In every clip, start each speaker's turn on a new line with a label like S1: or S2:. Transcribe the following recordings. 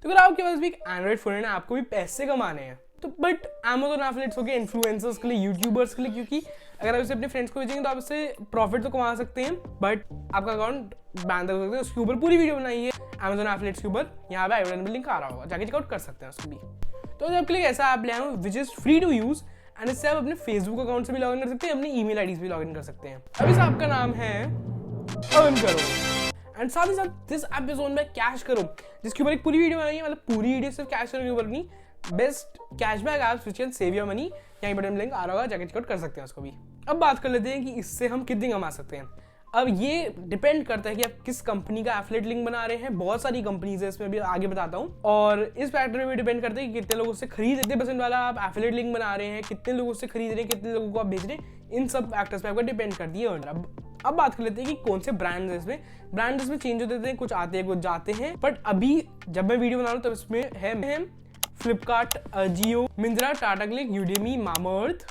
S1: तो अगर आपके पास भी एक एंड्रॉइड फोन है ना, आपको भी पैसे कमाने हैं, तो बट Amazon एफिलिएट्स हो गए इन्फ्लुएंसर्स के लिए, यूट्यूबर्स के लिए, क्योंकि अगर आप इसे अपने फ्रेंड्स को भेजेंगे तो आप इससे प्रॉफिट तो कमा सकते हैं, बट आपका अकाउंट बैन कर सकते हैं। उसके ऊपर पूरी वीडियो बनाई है Amazon एफिलिएट्स के ऊपर, यहाँ पे आई बटन लिंक आ रहा होगा, जाके चेकआउट कर सकते हैं उसको भी। तो आपके लिए ऐसा ऐप ले आया हूँ which is free to use, and इससे आप अपने फेसबुक अकाउंट से भी लॉगिन कर सकते हैं, अपनी ईमेल आईडी से भी लॉगिन कर सकते हैं। अब इस ऐप का नाम है Earnkaro, एंड साथ ही साथ this app is own by cash करो, जिसके ऊपर एक पूरी वीडियो बनाई है, मतलब पूरी वीडियो सिर्फ कैश करो के ऊपर नहीं, best cashback apps which can save your money, यहीं बटन लिंक आ रहा होगा, जाके चेकआउट कर सकते हैं उसको भी। अब बात कर लेते हैं कि इससे हम कितनी कमा सकते हैं। अब ये डिपेंड करता है कि आप किस कंपनी का एफिलिएट लिंक बना रहे हैं, बहुत सारी कंपनीज है इसमें, भी आगे बताता हूँ, और इस फैक्टर में भी डिपेंड करता है कि कितने लोग उससे खरीद, कितने परसेंट वाला आप एफिलिएट लिंक बना रहे हैं, कितने लोग उससे खरीद रहे हैं, कितने लोगों को आप भेज रहे हैं, इन सब फैक्टर्स पे आपका डिपेंड करती है। अब बात कर लेते हैं कि कौन से ब्रांड्स हैं इसमें। ब्रांड इसमें चेंज होते हैं, कुछ आते हैं कुछ जाते हैं, बट अभी जब मैं वीडियो बना रहा हूँ तब इसमें है Flipkart, Jio, Myntra, Tata Cliq, Udemy, Mamaearth,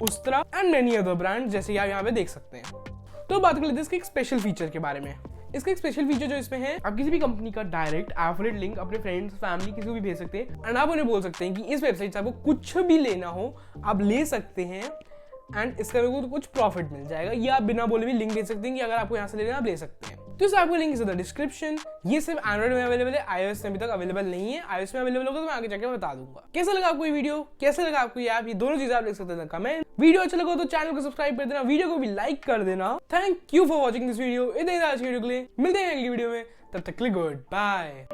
S1: Ustraa and many other brand, जैसे आप यहाँ पे देख सकते हैं। तो बात कर लेते हैं इसके एक स्पेशल फीचर के बारे में। इसका एक स्पेशल फीचर जो इसमें है, आप किसी भी कंपनी का डायरेक्ट एफिलिएट लिंक अपने फ्रेंड्स, फैमिली, किसी को भी भेज सकते हैं, एंड आप उन्हें बोल सकते हैं कि इस वेबसाइट से आपको कुछ भी लेना हो आप ले सकते हैं, एंड इसका मेरे को कुछ प्रॉफिट मिल जाएगा। ये आप बिना बोले भी लिंक दे सकते हैं कि अगर आपको यहाँ से लेना है आप ले सकते हैं। तो इस आपको link is in the description. ये सिर्फ एंड्रॉइड में अवेलेबल है, iOS में अभी तक अवेलेबल नहीं है। iOS में अवेलेबल होगा तो मैं आगे जाके बता दूंगा। कैसा लगा आपको ये वीडियो, कैसा लगा आपको ये ऐप, ये दोनों चीजें आप लिख सकते हैं कमेंट। वीडियो अच्छा लगा तो चैनल को सब्सक्राइब कर देना, वीडियो को भी लाइक कर देना। Thank you for watching this video. इतने आज वीडियो के लिए मिलते हैं अगली वीडियो में, तब तक के लिए गुड बाय।